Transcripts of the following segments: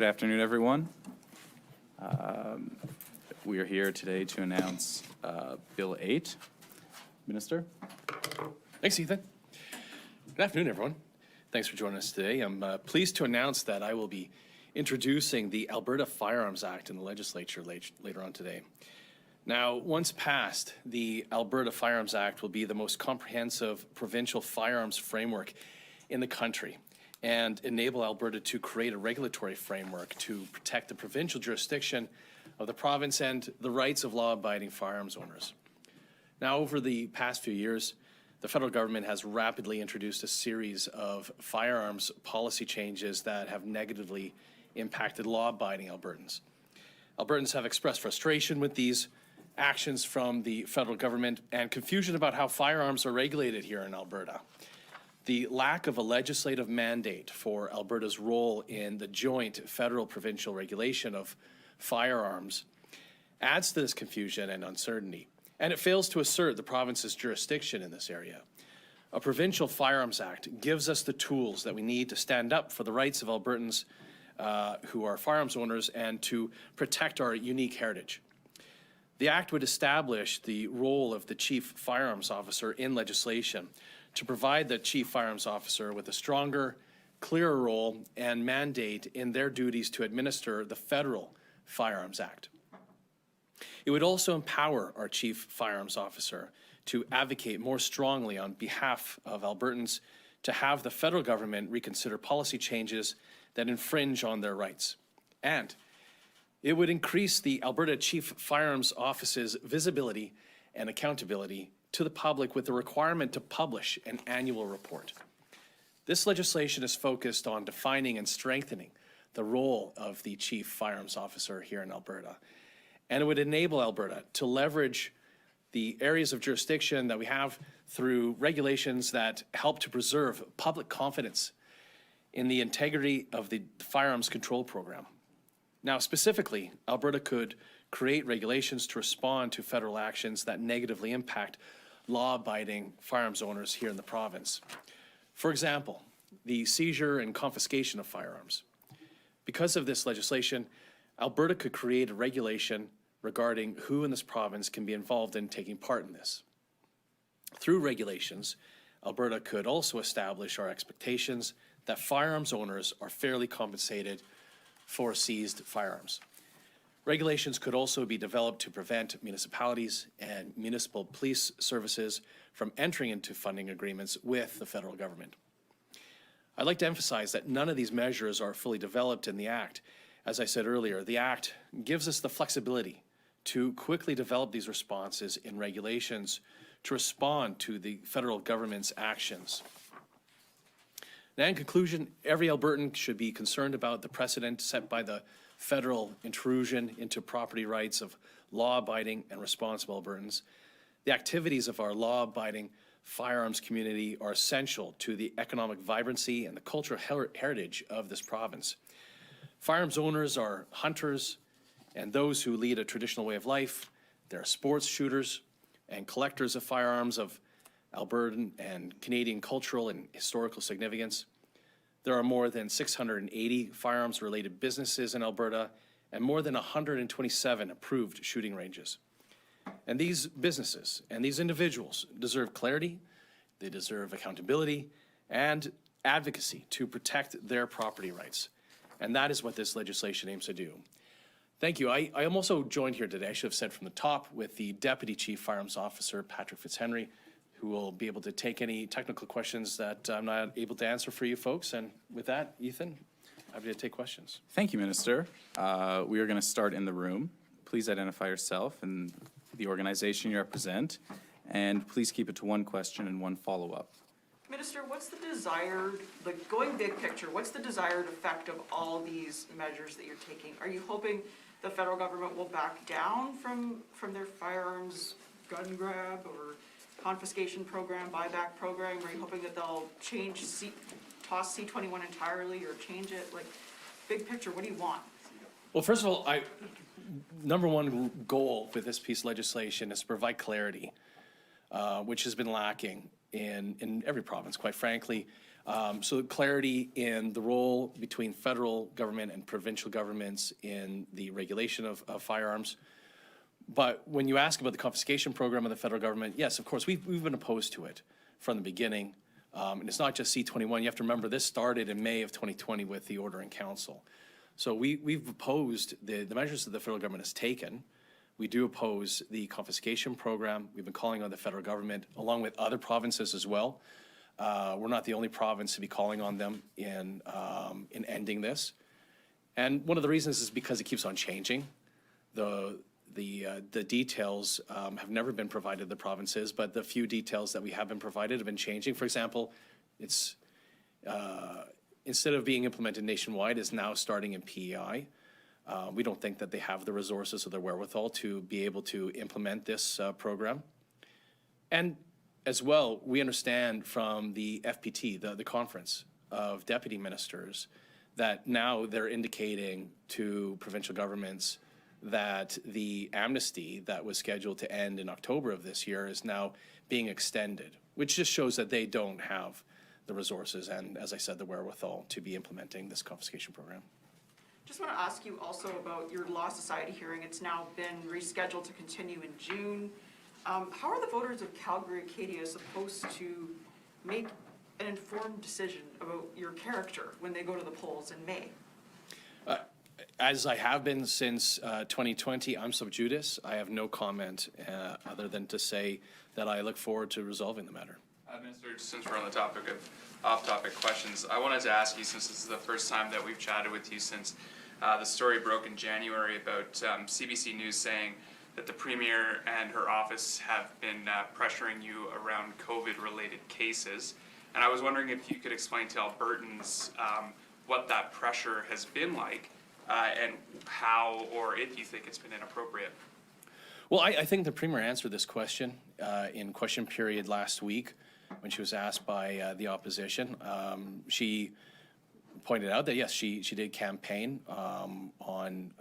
Good afternoon, everyone. We are here today to announce Bill 8. Minister? Thanks, Ethan. Good afternoon, everyone. Thanks for joining us today. I'm pleased to announce that I will be introducing the Alberta Firearms Act in the legislature later on today. Now, once passed, the Alberta Firearms Act will be the most comprehensive provincial firearms framework in the country and enable Alberta to create a regulatory framework to protect the provincial jurisdiction of the province and the rights of law-abiding firearms owners. Now, over the past few years, the federal government has rapidly introduced a series of firearms policy changes that have negatively impacted law-abiding Albertans. Albertans have expressed frustration with these actions from the federal government and confusion about how firearms are regulated here in Alberta. The lack of a legislative mandate for Alberta's role in the joint federal-provincial regulation of firearms adds to this confusion and uncertainty, and it fails to assert the province's jurisdiction in this area. A provincial Firearms Act gives us the tools that we need to stand up for the rights of Albertans who are firearms owners and to protect our unique heritage. The Act would establish the role of the Chief Firearms Officer in legislation to provide the Chief Firearms Officer with a stronger, clearer role and mandate in their duties to administer the Federal Firearms Act. It would also empower our Chief Firearms Officer to advocate more strongly on behalf of Albertans to have the federal government reconsider policy changes that infringe on their rights. And it would increase the Alberta Chief Firearms Office's visibility and accountability to the public with the requirement to publish an annual report. This legislation is focused on defining and strengthening the role of the Chief Firearms Officer here in Alberta. And it would enable Alberta to leverage the areas of jurisdiction that we have through regulations that help to preserve public confidence in the integrity of the firearms control program. Now, specifically, Alberta could create regulations to respond to federal actions that negatively impact law-abiding firearms owners here in the province. For example, the seizure and confiscation of firearms. Because of this legislation, Alberta could create a regulation regarding who in this province can be involved in taking part in this. Through regulations, Alberta could also establish our expectations that firearms owners are fairly compensated for seized firearms. Regulations could also be developed to prevent municipalities and municipal police services from entering into funding agreements with the federal government. I'd like to emphasize that none of these measures are fully developed in the Act. As I said earlier, the Act gives us the flexibility to quickly develop these responses in regulations to respond to the federal government's actions. Now, in conclusion, every Albertan should be concerned about the precedent set by the federal intrusion into property rights of law-abiding and responsible Albertans. The activities of our law-abiding firearms community are essential to the economic vibrancy and the cultural heritage of this province. Firearms owners are hunters and those who lead a traditional way of life. They're sports shooters and collectors of firearms of Albertan and Canadian cultural and historical significance. There are more than 680 firearms-related businesses in Alberta and more than 127 approved shooting ranges. And these businesses and these individuals deserve clarity, they deserve accountability, and advocacy to protect their property rights. And that is what this legislation aims to do. Thank you. I am also joined here today, I should have said from the top, with the Deputy Chief Firearms Officer, Patrick Fitzhenry, who will be able to take any technical questions that I'm not able to answer for you folks. And with that, Ethan, I'm happy to take questions. Thank you, Minister. We are going to start in the room. Please identify yourself and the organization you represent, and please keep it to one question and one follow-up. Minister, what's the desired, like going big picture, what's the desired effect of all these measures that you're taking? Are you hoping the federal government will back down from their firearms gun grab or confiscation program, buyback program? Are you hoping that they'll toss C-21 entirely or change it? Like, big picture, what do you want? Well, first of all, number one goal with this piece of legislation is to provide clarity, which has been lacking in every province, quite frankly. So clarity in the role between federal government and provincial governments in the regulation of firearms. But when you ask about the confiscation program of the federal government, yes, of course, we've been opposed to it from the beginning. And it's not just C-21. You have to remember this started in May of 2020 with the order in council. So we've opposed the measures that the federal government has taken. We do oppose the confiscation program. We've been calling on the federal government, along with other provinces as well. We're not the only province to be calling on them in ending this. And one of the reasons is because it keeps on changing. The details have never been provided to the provinces, but the few details that we have been provided have been changing. For example, it's instead of being implemented nationwide, is now starting in PEI. We don't think that they have the resources or the wherewithal to be able to implement this program. And as well, we understand from the FPT, the Conference of Deputy Ministers, that now they're indicating to provincial governments that the amnesty that was scheduled to end in October of this year is now being extended, which just shows that they don't have the resources and, as I said, the wherewithal to be implementing this confiscation program. Just want to ask you also about your Law Society hearing. It's now been rescheduled to continue in June. How are the voters of Calgary-Acadia supposed to make an informed decision about your character when they go to the polls in May? As I have been since 2020, I'm sub judice. I have no comment other than to say that I look forward to resolving the matter. Minister, since we're on the topic of off-topic questions, I wanted to ask you, since this is the first time that we've chatted with you since the story broke in January about CBC News saying that the Premier and her office have been pressuring you around COVID-related cases. And I was wondering if you could explain to Albertans what that pressure has been like and how or if you think it's been inappropriate. Well, I think the Premier answered this question in question period last week when she was asked by the opposition. She pointed out that, yes, she did campaign on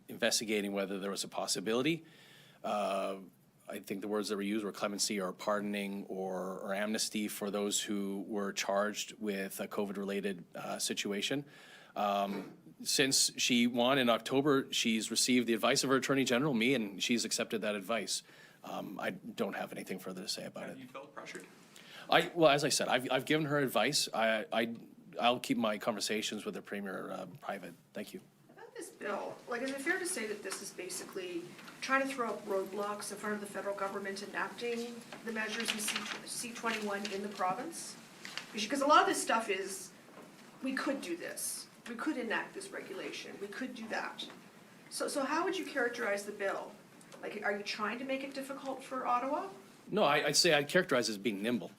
investigating whether there was a possibility. I think the words that were used were clemency or pardoning or amnesty for those who were charged with a COVID-related situation. Since she won in October, she's received the advice of her Attorney General, me, and she's accepted that advice. I don't have anything further to say about it. Do you feel pressured? Well, as I said, I've given her advice. I'll keep my conversations with the Premier private. Thank you. About this bill, like, is it fair to say that this is basically trying to throw up roadblocks in front of the federal government enacting the measures in C-21 in the province? Because a lot of this stuff is, we could do this. We could enact this regulation. We could do that. So how would you characterize the bill? Like, are you trying to make it difficult for Ottawa? No, I'd say I'd characterize it as being nimble.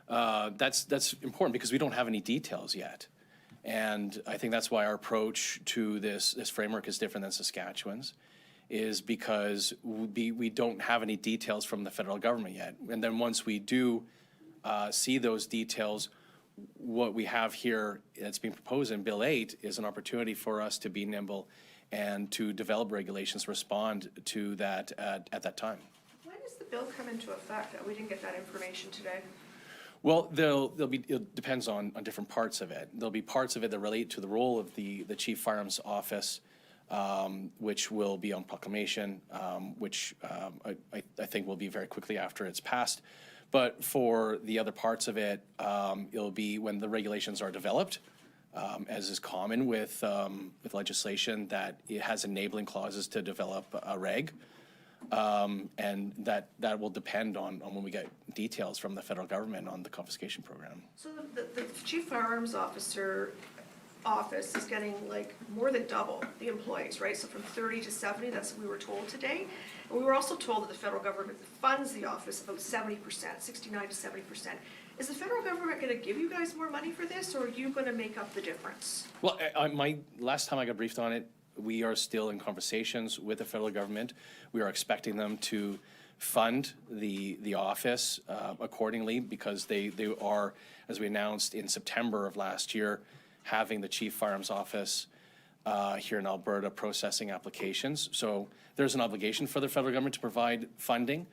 That's important because we don't have any details yet. And I think that's why our approach to this framework is different than Saskatchewan's, is because we don't have any details from the federal government yet. And then once we do see those details, what we have here that's being proposed in Bill 8 is an opportunity for us to be nimble and to develop regulations, respond to that at that time. When does the bill come into effect? We didn't get that information today. Well, it depends on different parts of it. There'll be parts of it that relate to the role of the Chief Firearms Office, which will be on proclamation, which I think will be very quickly after it's passed. But for the other parts of it, it'll be when the regulations are developed, as is common with legislation, that it has enabling clauses to develop a reg. And that will depend on when we get details from the federal government on the confiscation program. So the Chief Firearms Office is getting like more than double the employees, right? So from 30 to 70, that's what we were told today. And we were also told that the federal government funds the office about 70%, 69 to 70%. Is the federal government going to give you guys more money for this, or are you going to make up the difference? Well, my last time I got briefed on it, we are still in conversations with the federal government. We are expecting them to fund the office accordingly because they are, as we announced in September of last year, having the Chief Firearms Office here in Alberta processing applications. So there's an obligation for the federal government to provide funding.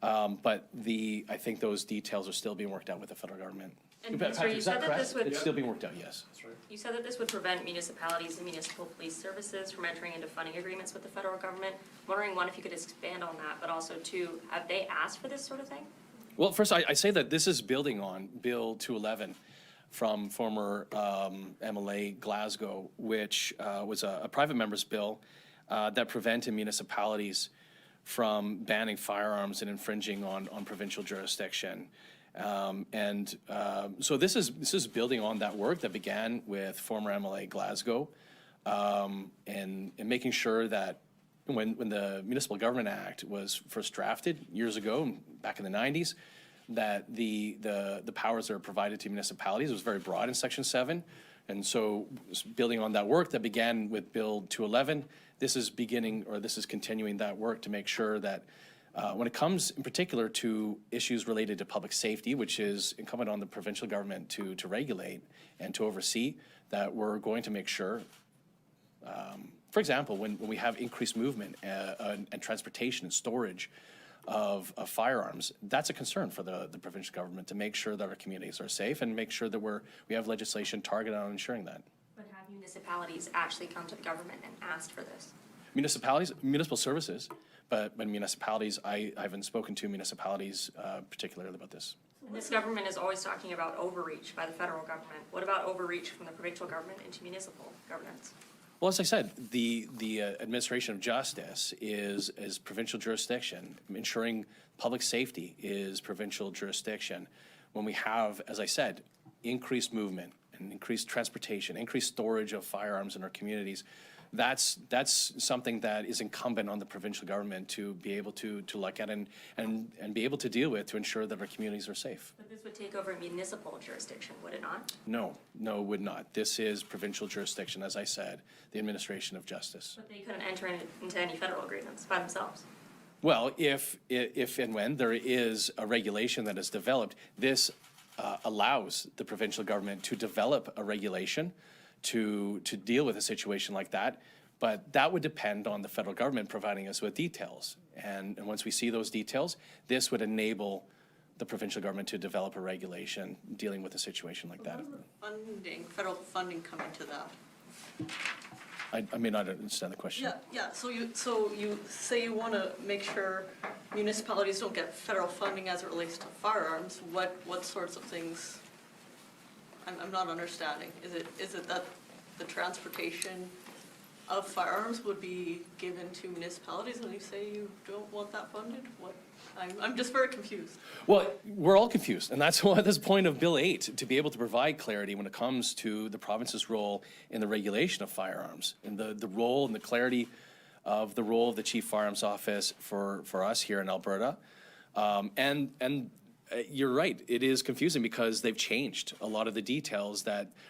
But I think those details are still being worked out with the federal government. And Patrick, Mr. you is that said that correct? this would, It's still being worked out, yes. you said that this would prevent municipalities and municipal police services from entering into funding agreements with the federal government. Wondering, one, if you could expand on that, but also two, have they asked for this sort of thing? Well, first, I say that this is building on Bill 211 from former MLA Glasgow, which was a private member's bill that prevented municipalities from banning firearms and infringing on provincial jurisdiction. So this is building on that work that began with former MLA Glasgow, and making sure that when the Municipal Government Act was first drafted years ago, back in the 90s, that the powers that are provided to municipalities was very broad in Section 7. And so building on that work that began with Bill 211, this is continuing that work to make sure that when it comes in particular to issues related to public safety, which is incumbent on the provincial government to regulate and to oversee, that we're going to make sure, for example, when we have increased movement and transportation and storage of firearms, that's a concern for the provincial government to make sure that our communities are safe and make sure that we have legislation targeted on ensuring that. But have municipalities actually come to the government and asked for this? Municipalities, municipal services, but municipalities, I haven't spoken to municipalities particularly about this. And this government is always talking about overreach by the federal government. What about overreach from the provincial government into municipal governance? Well, as I said, the administration of justice is provincial jurisdiction. Ensuring public safety is provincial jurisdiction. When we have, as I said, increased movement and increased transportation, increased storage of firearms in our communities, that's something that is incumbent on the provincial government to be able to look at and be able to deal with to ensure that our communities are safe. But this would take over municipal jurisdiction, would it not? No, it would not. This is provincial jurisdiction, as I said, the administration of justice. But they couldn't enter into any federal agreements by themselves. Well, if and when there is a regulation that is developed, this allows the provincial government to develop a regulation to deal with a situation like that. But that would depend on the federal government providing us with details. And once we see those details, this would enable the provincial government to develop a regulation dealing with a situation like that. Funding, federal funding coming to that. I may not understand the question. Yeah, so you say you want to make sure municipalities don't get federal funding as it relates to firearms. What sorts of things? I'm not understanding. Is it that the transportation of firearms would be given to municipalities and you say you don't want that funded? What? I'm just very confused. Well, we're all confused, and that's why this point of Bill 8, to be able to provide clarity when it comes to the province's role in the regulation of firearms, and the role and the clarity of the role of the Chief Firearms Office for us here in Alberta. You're right, it is confusing because they've changed a lot of the details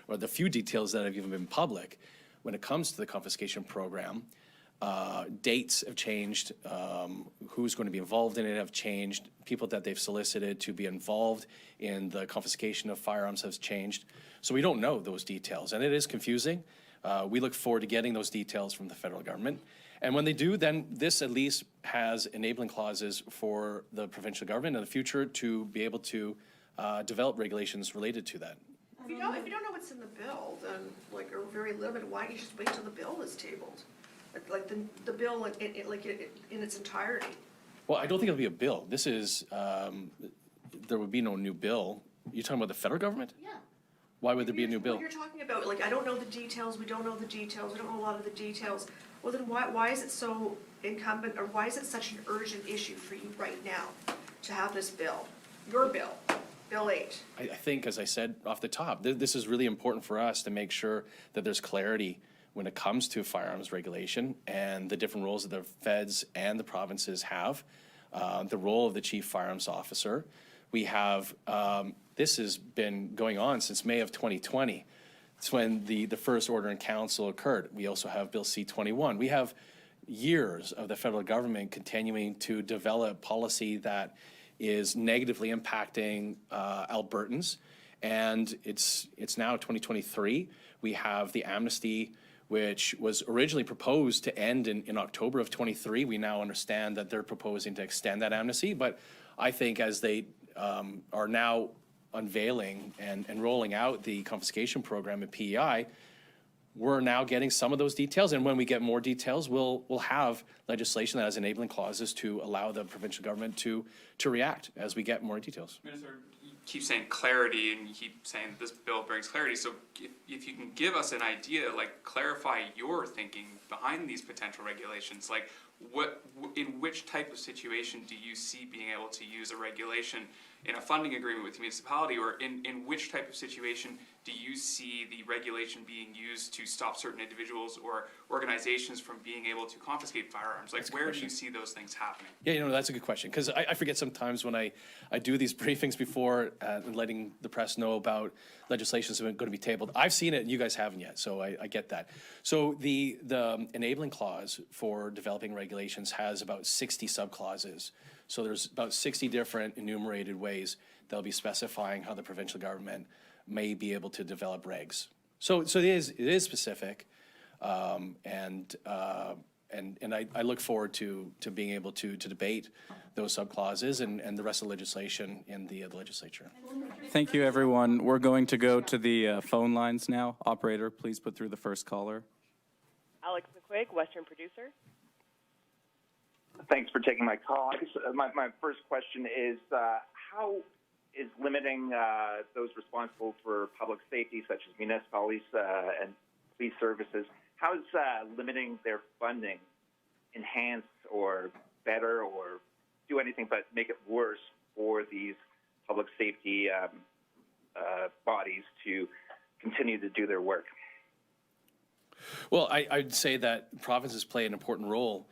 or the few details that have even been public when it comes to the confiscation program. Dates have changed, who's going to be involved in it have changed, people that they've solicited to be involved in the confiscation of firearms has changed. So we don't know those details, and it is confusing. We look forward to getting those details from the federal government. And when they do, then this at least has enabling clauses for the provincial government in the future to be able to develop regulations related to that. If you don't know what's in the bill, then or very limited, why don't you just wait till the bill is tabled? Like the bill in its entirety. Well, I don't think it'll be a bill. This is, there would be no new bill. You're talking about the federal government? Yeah. Why would there be a new bill? What you're talking about, I don't know the details, we don't know the details, we don't know a lot of the details. Well, then why is it so incumbent, or why is it such an urgent issue for you right now to have this bill? Your bill, Bill 8. I think, as I said off the top, this is really important for us to make sure that there's clarity when it comes to firearms regulation and the different roles that the feds and the provinces have, the role of the Chief Firearms Officer. We have, this has been going on since May of 2020. It's when the first order in council occurred. We also have Bill C-21. We have years of the federal government continuing to develop policy that is negatively impacting Albertans. And it's now 2023. We have the amnesty which was originally proposed to end in October of '23. We now understand that they're proposing to extend that amnesty, but I think as they are now unveiling and rolling out the confiscation program at PEI, we're now getting some of those details, and when we get more details, we'll have legislation that has enabling clauses to allow the provincial government to react as we get more details. Minister, you keep saying clarity, and you keep saying this bill brings clarity, so if you can give us an idea, like clarify your thinking behind these potential regulations, like in which type of situation do you see being able to use a regulation in a funding agreement with the municipality, or in which type of situation do you see the regulation being used to stop certain individuals or organizations from being able to confiscate firearms? Like, where do you see those things happening? Yeah, that's a good question, because I forget sometimes when I do these briefings before and letting the press know about legislation that's going to be tabled. I've seen it, and you guys haven't yet, so I get that. So the enabling clause for developing regulations has about 60 subclauses. So there's about 60 different enumerated ways they'll be specifying how the provincial government may be able to develop regs. So it is specific, and I look forward to being able to debate those subclauses and the rest of the legislation in the legislature. Thank you, everyone. We're going to go to the phone lines now. Operator, please put through the first caller. Alex McQuaig, Western producer. Thanks for taking my call. I guess my first question is, how is limiting those responsible for public safety, such as municipalities and police services, how is limiting their funding enhance or better or do anything but make it worse for these public safety bodies to continue to do their work? Well, I'd say that provinces play an important role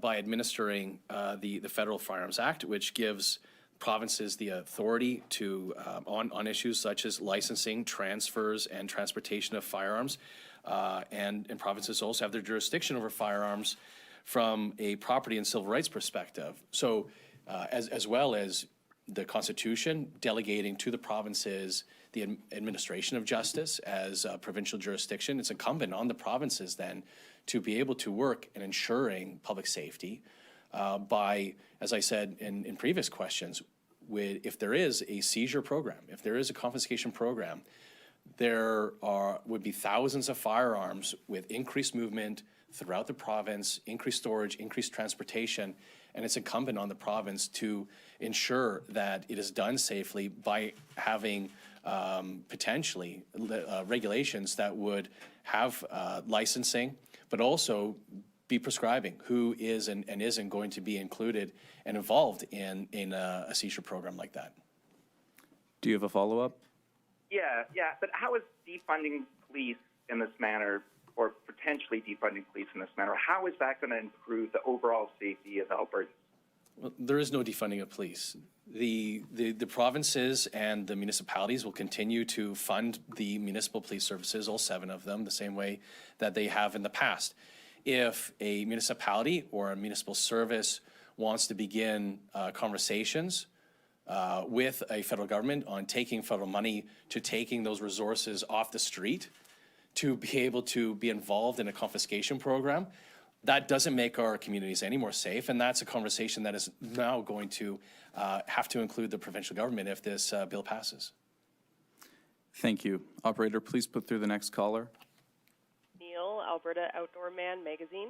by administering the Federal Firearms Act, which gives provinces the authority to on issues such as licensing, transfers, and transportation of firearms. And provinces also have their jurisdiction over firearms from a property and civil rights perspective. So as well as the Constitution delegating to the provinces the administration of justice as a provincial jurisdiction, it's incumbent on the provinces then to be able to work in ensuring public safety by, as I said in previous questions, if there is a seizure program, if there is a confiscation program, there would be thousands of firearms with increased movement throughout the province, increased storage, increased transportation, and it's incumbent on the province to ensure that it is done safely by having potentially regulations that would have licensing, but also be prescribing who is and isn't going to be included and involved in a seizure program like that. Do you have a follow-up? Yeah, but how is defunding police in this manner, or potentially defunding police in this manner, how is that going to improve the overall safety of Alberta? Well, there is no defunding of police. The provinces and the municipalities will continue to fund the municipal police services, all 7 of them, the same way that they have in the past. If a municipality or a municipal service wants to begin conversations with a federal government on taking federal money to taking those resources off the street to be able to be involved in a confiscation program, that doesn't make our communities any more safe, and that's a conversation that is now going to have to include the provincial government if this bill passes. Thank you. Operator, please put through the next caller. Neil, Alberta Outdoor Man Magazine.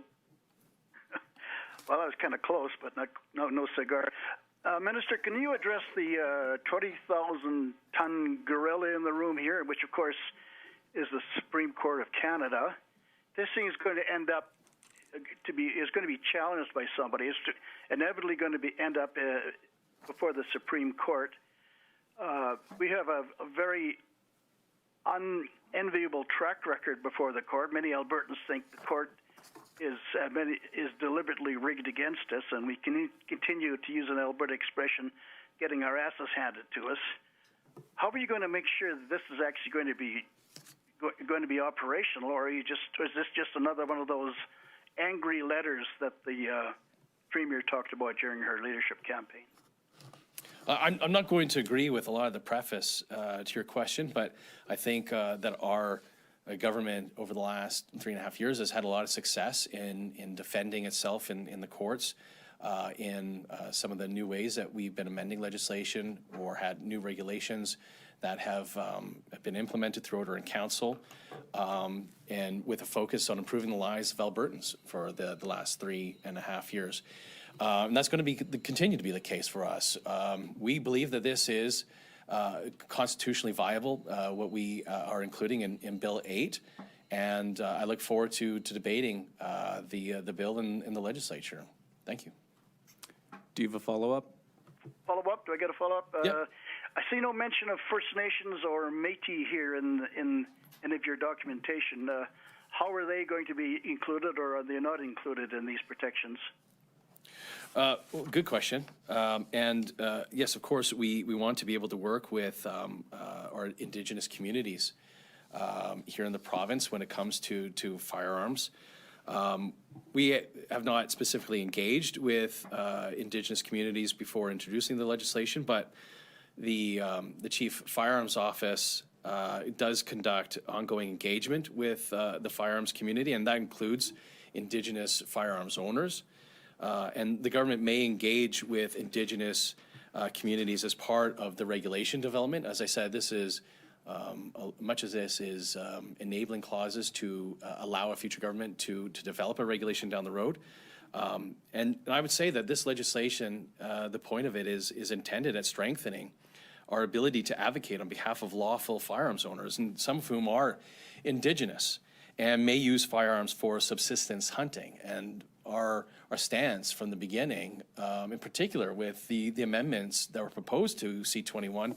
Well, that was kind of close, but no cigar. Minister, can you address the 20,000-ton gorilla in the room here, which, of course, is the Supreme Court of Canada? This thing is going to end up is going to be challenged by somebody. It's inevitably going to end up before the Supreme Court. We have a very unenviable track record before the court. Many Albertans think the court is deliberately rigged against us, and we can continue to use an Alberta expression, getting our asses handed to us. How are you going to make sure that this is actually going to be operational, or is this just another one of those angry letters that the Premier talked about during her leadership campaign? I'm not going to agree with a lot of the preface to your question, but I think that our government over the last 3.5 years has had a lot of success in defending itself in the courts, in some of the new ways that we've been amending legislation or had new regulations that have been implemented through order in council, and with a focus on improving the lives of Albertans for the last 3.5 years. And that's going to continue to be the case for us. We believe that this is constitutionally viable, what we are including in Bill 8, and I look forward to debating the bill in the legislature. Thank you. Do you have a follow-up? Follow-up? Do I get a follow-up? Yep. I see no mention of First Nations or Métis here in any of your documentation. How are they going to be included, or are they not included in these protections? Well, good question. Yes, of course, we want to be able to work with our Indigenous communities here in the province when it comes to firearms. We have not specifically engaged with Indigenous communities before introducing the legislation, but the Chief Firearms Office does conduct ongoing engagement with the firearms community, and that includes Indigenous firearms owners. And the government may engage with Indigenous communities as part of the regulation development. As I said, this is much as this is enabling clauses to allow a future government to develop a regulation down the road. And I would say that this legislation, the point of it is intended at strengthening our ability to advocate on behalf of lawful firearms owners, and some of whom are Indigenous and may use firearms for subsistence hunting. And our stance from the beginning, in particular with the amendments that were proposed to C21,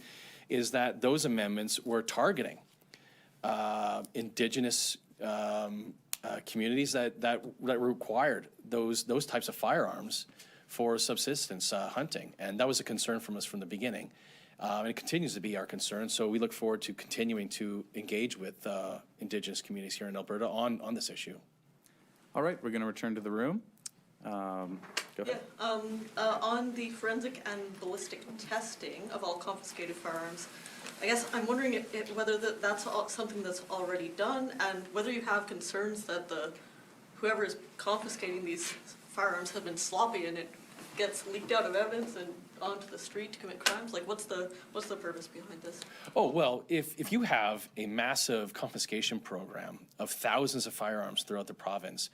is that those amendments were targeting Indigenous communities that required those types of firearms for subsistence hunting. And that was a concern from us from the beginning. And it continues to be our concern. So we look forward to continuing to engage with Indigenous communities here in Alberta on this issue. All right, we're going to return to the room. Go ahead. On the forensic and ballistic testing of all confiscated firearms, I guess I'm wondering whether that's something that's already done, and whether you have concerns that whoever is confiscating these firearms has been sloppy and it gets leaked out of evidence and onto the street to commit crimes. Like, what's the purpose behind this? Oh, well, if you have a massive confiscation program of thousands of firearms throughout the province,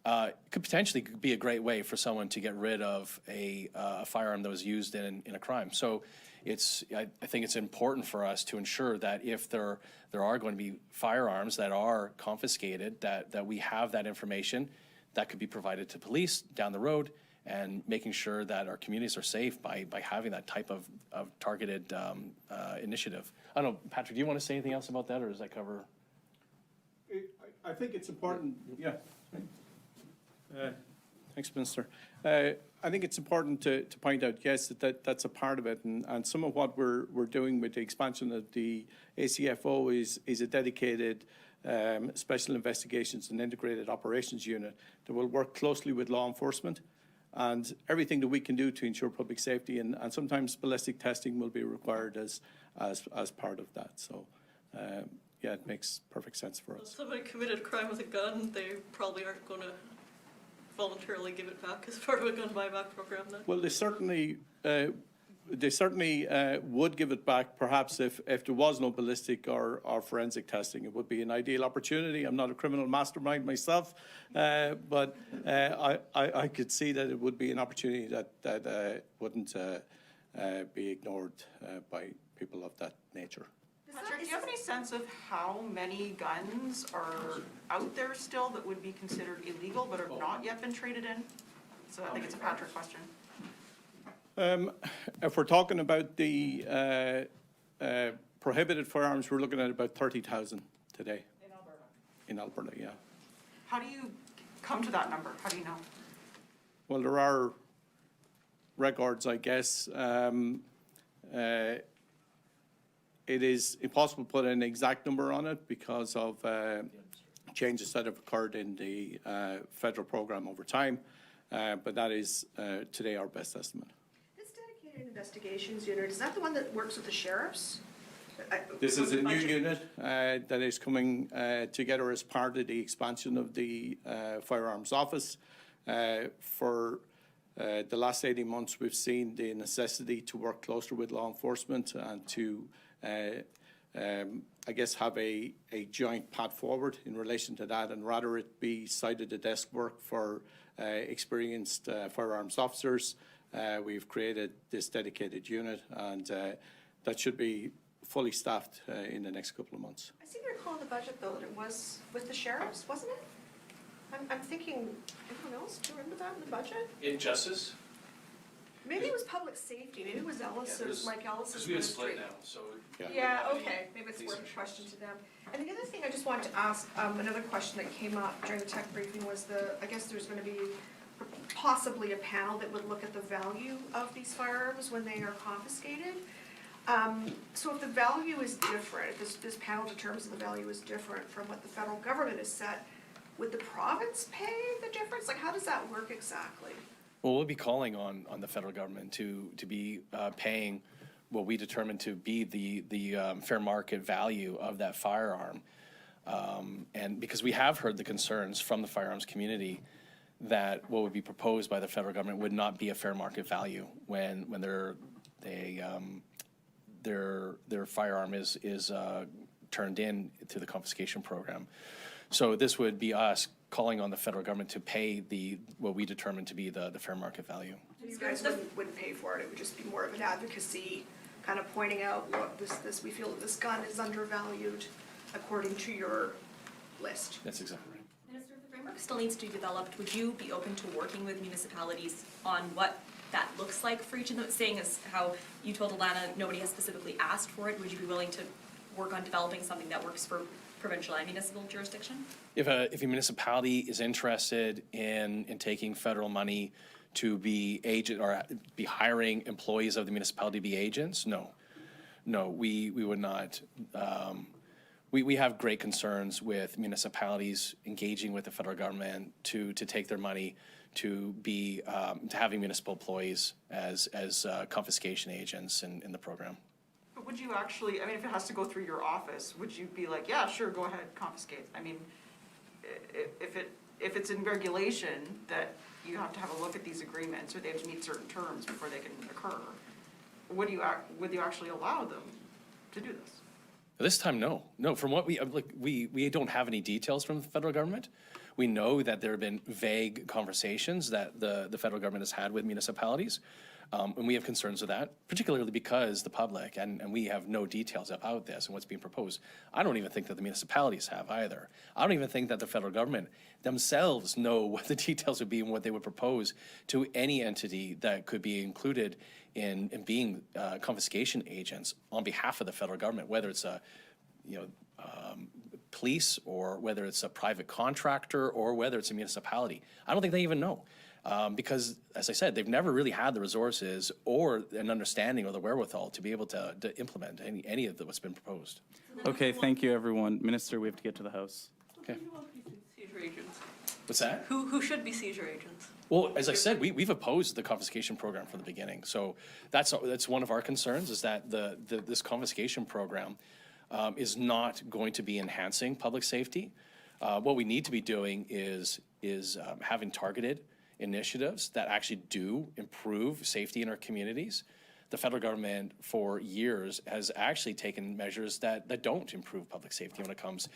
it could potentially be a great way for someone to get rid of a firearm that was used in a crime. So I think it's important for us to ensure that if there are going to be firearms that are confiscated, that we have that information that could be provided to police down the road, and making sure that our communities are safe by having that type of targeted initiative. I don't know, Patrick, do you want to say anything else about that, or does that cover? I think it's important, yeah. Thanks, Minister. I think it's important to point out, yes, that's a part of it, and some of what we're doing with the expansion of the ACFO is a dedicated Special Investigations and Integrated Operations Unit that will work closely with law enforcement, and everything that we can do to ensure public safety, and sometimes ballistic testing will be required as part of that. So, yeah, it makes perfect sense for us. If somebody committed a crime with a gun, they probably aren't going to voluntarily give it back as part of a gun buyback program then? Well, they certainly would give it back, perhaps if there was no ballistic or forensic testing. It would be an ideal opportunity. I'm not a criminal mastermind myself, but I could see that it would be an opportunity that wouldn't be ignored by people of that nature. Patrick, do you have any sense of how many guns are out there still that would be considered illegal but have not yet been traded in? So I think it's a Patrick question. If we're talking about the prohibited firearms, we're looking at about 30,000 today. In Alberta? In Alberta, yeah. How do you come to that number? How do you know? Well, there are records, I guess. It is impossible to put an exact number on it because of changes that have occurred in the federal program over time, but that is today our best estimate. This dedicated investigations unit, is that the one that works with the sheriffs? This is a new unit that is coming together as part of the expansion of the Firearms Office. For the last 18 months, we've seen the necessity to work closer with law enforcement and to, I guess, have a joint path forward in relation to that, and rather it be side-of-the-desk work for experienced firearms officers. We've created this dedicated unit, and that should be fully staffed in the next couple of months. I seem to recall in the budget, though, that it was with the sheriffs, wasn't it? I'm thinking, anyone else, do you remember that in the budget? In justice? Maybe it was public safety, maybe it was Ellis's, Mike Ellis's Because we have split ministry. now, so. Yeah, okay, maybe it's worth a question to them. And the other thing I just wanted to ask, another question that came up during the tech briefing was I guess there's gonna be possibly a panel that would look at the value of these firearms when they are confiscated. So if the value is different, if this panel determines that the value is different from what the federal government has set, would the province pay the difference? Like, how does that work exactly? Well, we'll be calling on the federal government to be paying what we determine to be the fair market value of that firearm. And because we have heard the concerns from the firearms community that what would be proposed by the federal government would not be a fair market value when their firearm is turned in to the confiscation program. So this would be us calling on the federal government to pay what we determine to be the fair market value. You guys wouldn't pay for it, it would just be more of an advocacy, kind of pointing out, look, we feel that this gun is undervalued according to your list. That's exactly right. Minister, if the framework still needs to be developed, would you be open to working with municipalities on what that looks like for each of them? Saying as how you told Alana, nobody has specifically asked for it, would you be willing to work on developing something that works for provincial and municipal jurisdiction? If a municipality is interested in taking federal money to be agent or be hiring employees of the municipality to be agents, no, we would not. We have great concerns with municipalities engaging with the federal government to take their money to be to having municipal employees as confiscation agents in the program. But would you actually, I mean, if it has to go through your office, would you be like, yeah, sure, go ahead, confiscate? I mean, if it's in regulation that you have to have a look at these agreements or they have to meet certain terms before they can occur, would you actually allow them to do this? This time, no. From what we don't have any details from the federal government. We know that there have been vague conversations that the federal government has had with municipalities. And we have concerns with that, particularly because the public, and we have no details about this and what's being proposed. I don't even think that the municipalities have either. I don't even think that the federal government themselves know what the details would be and what they would propose to any entity that could be included in being confiscation agents on behalf of the federal government, whether it's police or whether it's a private contractor or whether it's a municipality. I don't think they even know. Because, as I said, they've never really had the resources or an understanding or the wherewithal to be able to implement any of what's been proposed. Okay, thank you, everyone. Minister, we have to get to the House. Okay. Seizure agents. What's that? Who should be seizure agents? Well, as I said, we've opposed the confiscation program from the beginning. So that's one of our concerns, is that this confiscation program is not going to be enhancing public safety. What we need to be doing is having targeted initiatives that actually do improve safety in our communities. The federal government for years has actually taken measures that don't improve public safety when it comes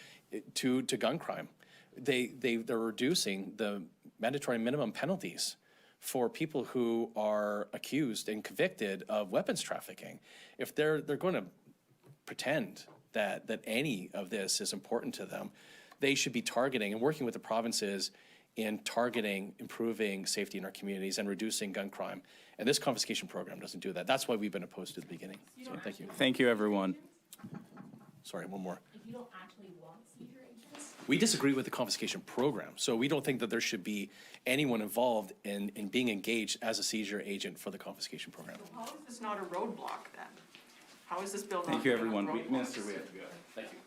to gun crime. They're reducing the mandatory minimum penalties for people who are accused and convicted of weapons trafficking. If they're going to pretend that any of this is important to them, they should be targeting and working with the provinces in targeting, improving safety in our communities and reducing gun crime. And this confiscation program doesn't do that. That's why we've been opposed to the beginning. So thank you. Thank you, everyone. Sorry, one more. If you don't actually want seizure agents? We disagree with the confiscation program. So we don't think that there should be anyone involved in being engaged as a seizure agent for the confiscation program. How is this not a roadblock then? How is this bill not? Thank you, gonna have everyone. roadblocks? Minister, we have to go. Thank you.